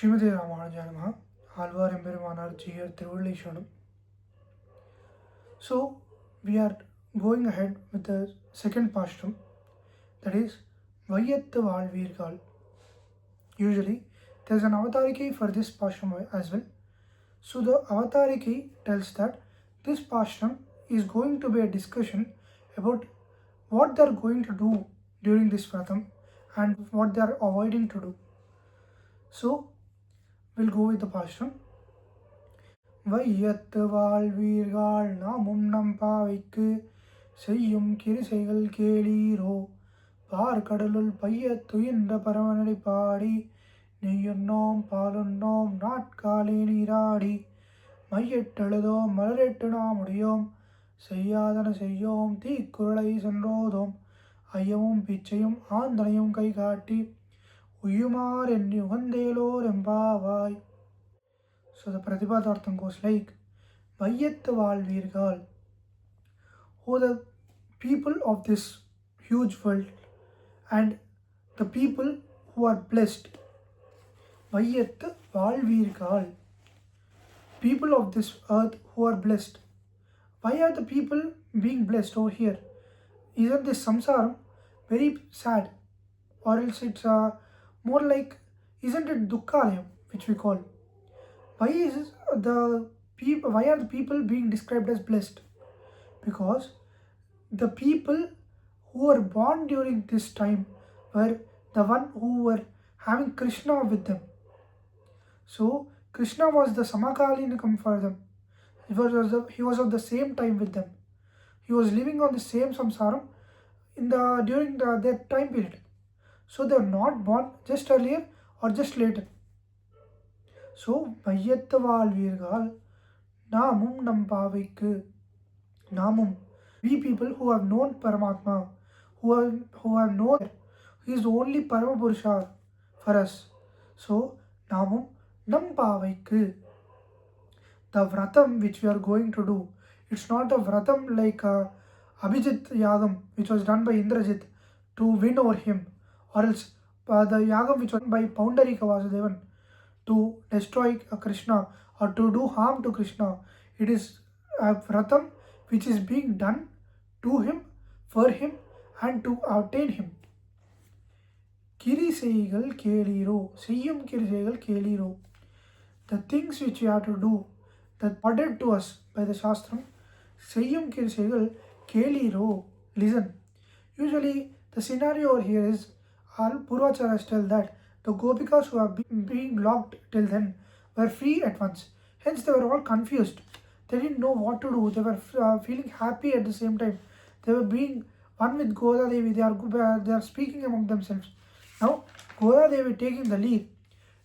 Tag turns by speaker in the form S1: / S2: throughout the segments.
S1: Srimathi ராமானுஜானமா Alvar Emperumanar Jeeyar திருவள்ளீஸ்வரம். So we are going ahead with the second pasuram, that is Vayyaththu vaalveergaal. Usually there is an avatariki for this pasuram as well. So the avatariki tells that this pasuram is going to be a discussion about what they are going to do during this vratam and what they are avoiding to do. So we'll go with the pasuram. வையத்து வாழ்வீர்கள் நாமும் நம் பாவைக்கு செய்யும் கிரிசைகள் கேளீரோ பார்க்கடலுள் பையத்துயின்ற பரமனடி பாடி நெய்யுண்ணோம் பாலுண்ணோம் நாட்காலே நீராடி மையெட்டெழுதோம் மலரெட்டு நாமுடியோம் செய்யாதன செய்யோம் தீக்குறளை சென்றோதோம் ஐயமும் பிச்சையும் ஆந்தனையும் கை காட்டி உயுமார் எண்ணி உகந்தேலோர் எம்பாவாய். So the Pratipadartham goes like, Vayyaththu vaalveergaal, who the people of this huge world and the people who are blessed. Vayyaththu vaalveergaal, people of this earth who are blessed. Why are the people being blessed over here? Isn't this samsaram very sad? Or else it's more like, isn't it dukkhalayam, which we call? Why are the people being described as blessed? Because the people who were born during this time were the one who were having Krishna with them. So Krishna was the Samakalinakam for them. He was of the same time with them. He was living on the same samsaram during that time period. So they were not born just earlier or just later. So, Vayyaththu vaalveergaal, namum nam paavaikku, namum, we people who have known Paramatma, who have known He is the only Paramapurusha for us. So, namum nam paavaikku, the vratam which we are going to do, it's not a vratam like Abhijit Yagam which was done by Indrajit to win over him, or else the Yagam which was done by Poundarika Vasudevan to destroy Krishna or to do harm to Krishna. It is a vratam which is being done to him, for him, and to attain him. Kiriseigal keliro, seyyum kiriseigal keliro. The things which we have to do, that ordered to us by the Shastram, seyyum kiriseigal keliro, listen. Usually the scenario over here is, our Purvacharas tell that the Gopikas who have been being locked till then were free at once. Hence they were all confused. They didn't know what to do. They were feeling happy at the same time. They were being one with Goda Devi. They are speaking among themselves. Now Goda Devi taking the lead.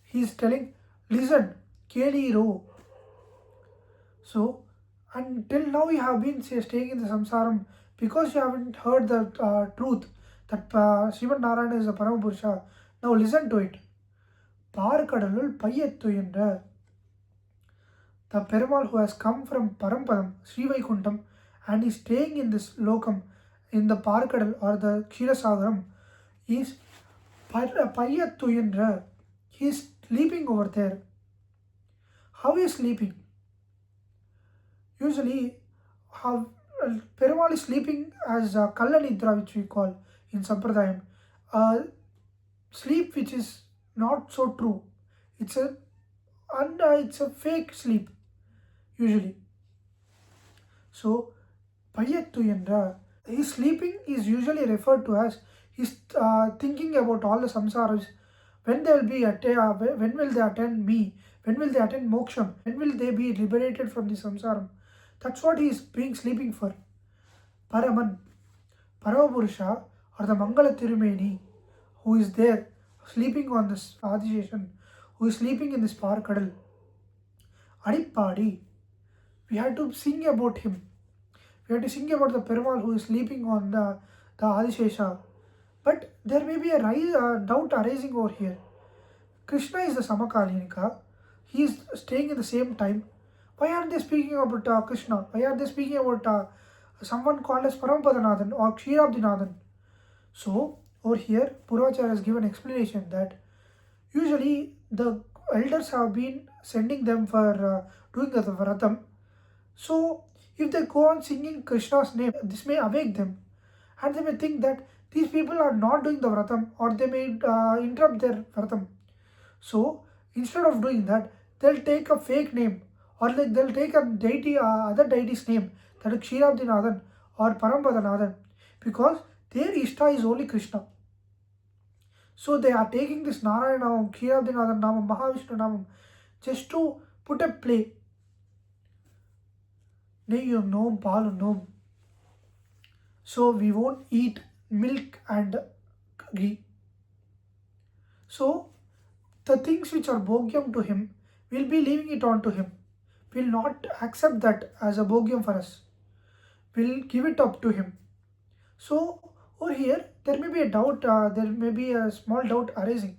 S1: He is telling, listen, Keli Ro. So until now you have been staying in the samsaram because you haven't heard the truth that Sriman Narayana is a Paramapurusha. Now listen to it. Parkadalul Vayyaththu, the Perumal who has come from Parampadam, Sri Vaikuntham, and is staying in this lokam, in the Parkadal or the Kshirasagaram, is Vayyaththu. He is sleeping over there. How is sleeping? Usually, Perumal is sleeping as Kalla Nidra, which we call in Sampradayam. Sleep which is not so true. It's a fake sleep usually. So Vayyaththu, his sleeping is usually referred to as he's thinking about all the samsaras. When they will be when will they attain me? When will they attain moksham? When will they be liberated from the samsaram? That's what he is being sleeping for. Paraman, Paramapurusha, or the Mangala Tirumeni, who is there sleeping on this Adisheshan, who is sleeping in this Parkadal. Adipadi, we had to sing about him. We had to sing about the Perumal who is sleeping on the Adishesha. But there may be a doubt arising over here. Krishna is the Samakalinika. He is staying in the same time. Why aren't they speaking about Krishna? Why are they speaking about someone called as Parampadanadan or Kshirabdinathan? So over here, Purvacharya has given explanation that usually the elders have been sending them for doing the vratam. So if they go on singing Krishna's name, this may awake them, and they may think that these people are not doing the vratam, or they may interrupt their vratam. So instead of doing that, they'll take a fake name, or like they'll take a deity, other deity's name, that is Kshiravdinathan or Parampadanadan, because their Ishta is only Krishna. So they are taking this Narayanam, Kshiravdinathan Namam, Mahavishnu Namam, just to put a play. Neyyum nom, palu nom. So we won't eat milk and ghee. So the things which are bhogyam to him, we'll be leaving it on to him. We'll not accept that as a bhogyam for us. We'll give it up to him. So over here, there may be a doubt, there may be a small doubt arising.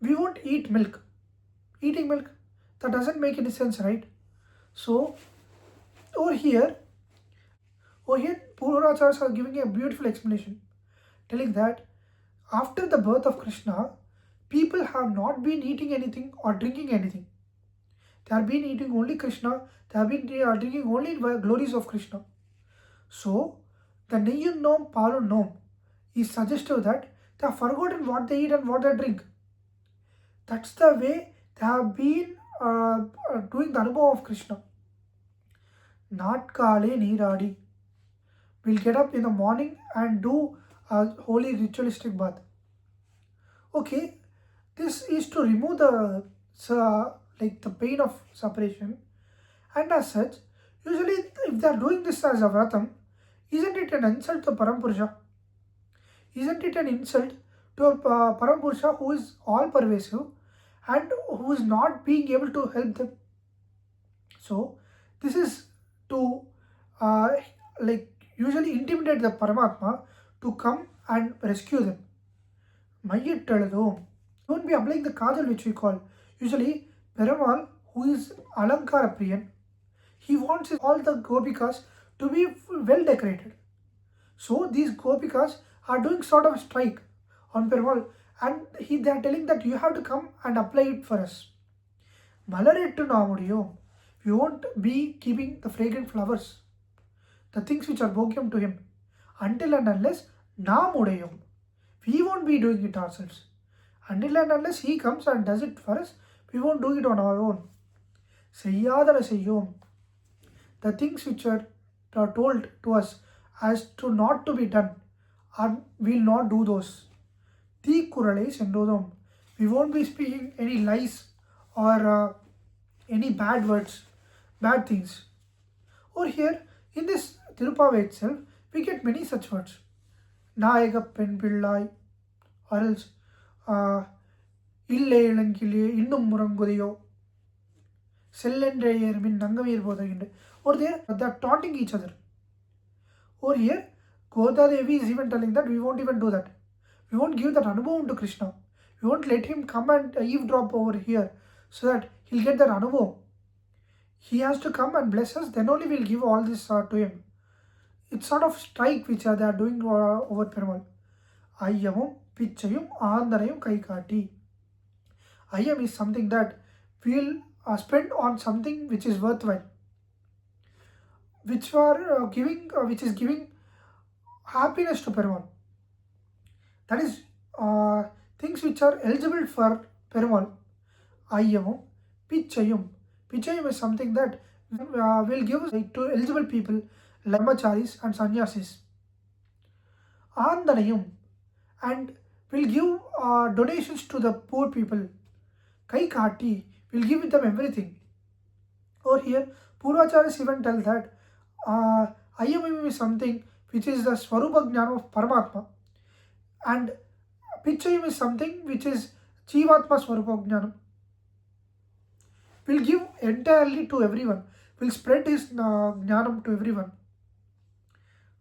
S1: We won't eat milk. Eating milk, that doesn't make any sense, right? So over here, Purvacharyas are giving a beautiful explanation, telling that after the birth of Krishna, people have not been eating anything or drinking anything. They have been eating only Krishna, they have been drinking only the glories of Krishna. So, the Neyyun Nom Palu Nom is suggestive that they have forgotten what they eat and what they drink. That's the way they have been doing the Anubhavam of Krishna. Natkale Niradi. We'll get up in the morning and do a holy ritualistic bath. Okay, this is to remove the pain of separation, and as such, usually if they are doing this as a vratam, isn't it an insult to Parampurusha? Isn't it an insult to a Parampurusha who is all pervasive and who is not being able to help them? So this is to usually intimidate the Paramatma to come and rescue them. Mayyaththu. Don't be applying the kajal which we call. Usually Perumal, who is Alankara Priyan, he wants all the gopikas to be well decorated. So these gopikas are doing sort of a strike on Perumal, and they are telling that you have to come and apply it for us. Malarettu namudiyum. We won't be keeping the fragrant flowers, the things which are bhogyam to him, until and unless namudayum. We won't be doing it ourselves. Until and unless he comes and does it for us, we won't do it on our own. Seyyadala seyyom. The things which are told to us as to not to be done, we'll not do those. Thi kurale sendodum. We won't be speaking any lies or any bad words, bad things. Over here, in this Thiruppavai itself, we get many such words. Nayaga pen pillai, or else Ille Ilankile, Innum Murangudio, Sellendre Min Nangamir Bodaginde. Or there, they're taunting each other. Over here, Goda Devi is even telling that we won't even do that. We won't give that Anubhavam to Krishna. We won't let him come and eavesdrop over here so that he'll get that Anubhavam. He has to come and bless us, then only we'll give all this to him. It's sort of strike which they are doing over Perumal. Ayyamum, Pichayum, Andarayum, Kaikati. Ayyam is something that we'll spend on something which is worthwhile, which is giving happiness to Perumal. That is things which are eligible for Perumal. Ayyamum, Pichayum. Pichayum is something that will give to eligible people, brahmacharis and sannyasis. Andanayum, and will give donations to the poor people. Kaikati, will give them everything. Over here, Purvacharyas even tell that Ayyamim is something which is the Swarupa Jnana of Paramatma, and Pichayum is something which is Jivatma Swarupa Jnana. Will give entirely to everyone, will spread his Jnanam to everyone.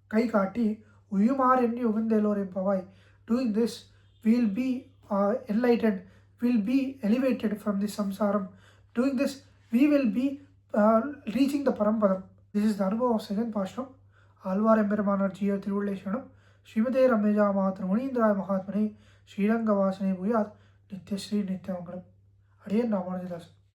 S1: Kaikati, Uyumar Endi Ugandelore Pavai. Doing this, we will be enlightened, will be elevated from the samsaram. Doing this, we will be reaching the Parampadam. This is the Anubhavam of second Pashram. Alvar Embermanar Jiya Tiruleshanam. Srimate Rameja Mahatramuni Indra Mahatmane. Sriranga Vasane Bhuyat. Nitya Sri Nitya Mangalam. Adiyan Ramanujadas.